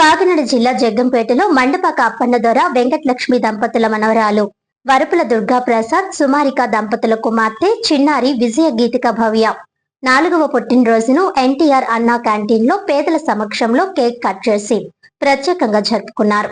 కాకినాడ జిల్లా జగ్గంపేటలో మండపాక అప్పన్న దొర వెంకటలక్ష్మి దంపతుల మనవరాలు వరపుల దుర్గాప్రసాద్ సుమారిక దంపతుల కుమార్తె చిన్నారి విజయ గీతిక భవ్య 4వ పుట్టినరోజును ఎన్టీఆర్ అన్నా క్యాంటీన్ లో పేదల సమక్షంలో కేక్ కట్ చేసి ప్రత్యేకంగా జరుపుకున్నారు.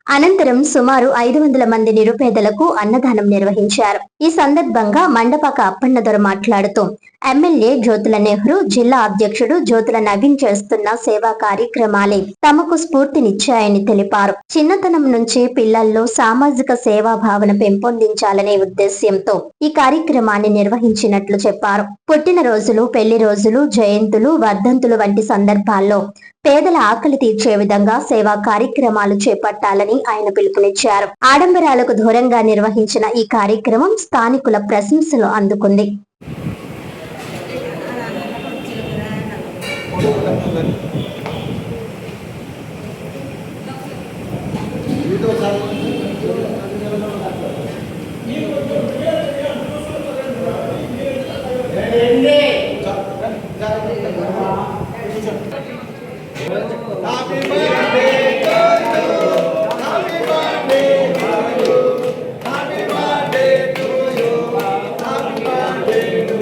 అనంతరం సుమారు 500 మంది నిరుపేదలకు అన్నదానం నిర్వహించారు. ఈ సందర్భంగా మండపాక అప్పన్న దొర మాట్లాడుతూ ఎమ్మెల్యే జ్యోతుల నెహ్రూ, జిల్లా అధ్యక్షుడు జ్యోతుల నవీన్ చేస్తున్న సేవా కార్యక్రమాలే తమకు స్ఫూర్తినిచ్చాయని తెలిపారు. చిన్నతనం నుంచి పిల్లల్లో సామాజిక సేవా భావన పెంపొందించాలనే ఉద్దేశ్యంతో ఈ కార్యక్రమాన్ని నిర్వహించినట్లు చెప్పారు. పుట్టినరోజులు, పెళ్లి రోజులు, జయంతులు, వర్ధంతులు వంటి సందర్భాల్లో పేదల ఆకలి తీర్చే విధంగా సేవా కార్యక్రమాలు చేపట్టాలని ఆయన పిలుపునిచ్చారు. ఆడంబరాలకు దూరంగా నిర్వహించిన ఈ కార్యక్రమం స్థానికుల ప్రశంసలు అందుకుంది. Happy birthday to you. Happy birthday to you. Happy birthday to you. Happy birthday to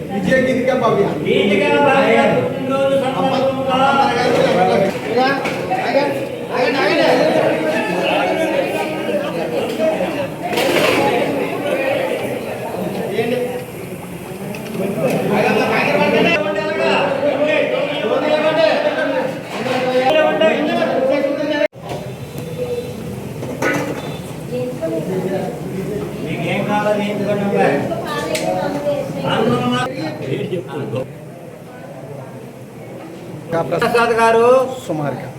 विजय गीतिका भव्य ప్రసాద్ గారు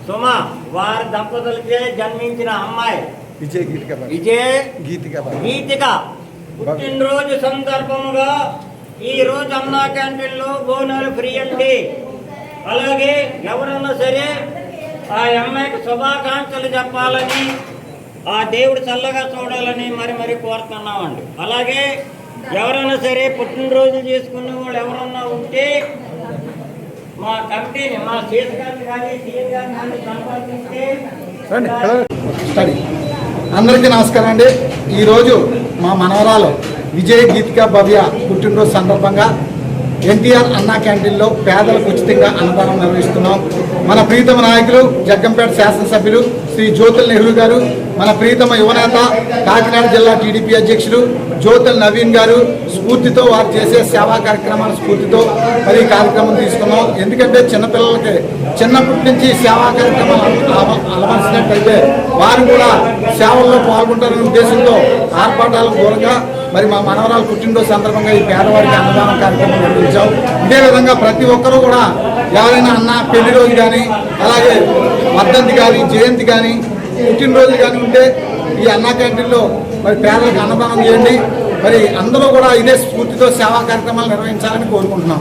సుమా వారి దంపతులకే జన్మించిన అమ్మాయి విజయ గీతిక పుట్టినరోజు సందర్భంగా ఈ రోజు అన్నా క్యాంటీన్ లో బోనాలు ఫ్రీ అండి. అలాగే ఎవరన్నా సరే ఆ అమ్మాయికి శుభాకాంక్షలు చెప్పాలని, ఆ దేవుడు చల్లగా చూడాలని మరి కోరుతున్నామండి. అలాగే ఎవరైనా సరే పుట్టినరోజు చేసుకున్న వాళ్ళు ఎవరన్నా ఉంటే మా కమిటీని, మా స్టేట్ గారిని కానీ సీఎం గారిని కానీ సంపాదించి. అందరికీ నమస్కారం అండి. ఈరోజు మా మనవరాలు విజయ గీతిక భవ్య పుట్టినరోజు సందర్భంగా ఎన్టీఆర్ అన్నా క్యాంటీన్లో పేదలకు ఉచితంగా అన్నదానం నిర్వహిస్తున్నాం. మన ప్రీతమ నాయకులు జగ్గంపేట శాసనసభ్యులు శ్రీ జ్యోతుల నెహ్రూ గారు, మన ప్రీతమ యువనేత కాకినాడ జిల్లా టీడీపీ అధ్యక్షులు జ్యోతుల నవీన్ గారు స్ఫూర్తితో వారు చేసే సేవా కార్యక్రమాల స్ఫూర్తితో మరి కార్యక్రమం తీసుకున్నాం. ఎందుకంటే చిన్నపిల్లలకి చిన్నప్పటి నుంచి సేవా కార్యక్రమాలు అలవరిచినట్టయితే వారు కూడా సేవల్లో పాల్గొంటారనే ఉద్దేశంతో ఆర్పాటాలకు దూరంగా మరి మా మనవరాలు పుట్టినరోజు సందర్భంగా ఈ పేదవారికి అన్నదానం కార్యక్రమం నిర్వహించాం. ఇదే విధంగా ప్రతి ఒక్కరూ కూడా ఎవరైనా అన్న పెళ్లి రోజు కానీ, అలాగే వర్ధంతి కానీ, జయంతి కానీ, పుట్టినరోజు కానీ ఉంటే ఈ అన్నా క్యాంటీన్లో మరి పేదలకు అన్నదానం చేయండి. మరి అందరూ కూడా ఇదే స్ఫూర్తితో సేవా కార్యక్రమాలు నిర్వహించాలని కోరుకుంటున్నాం.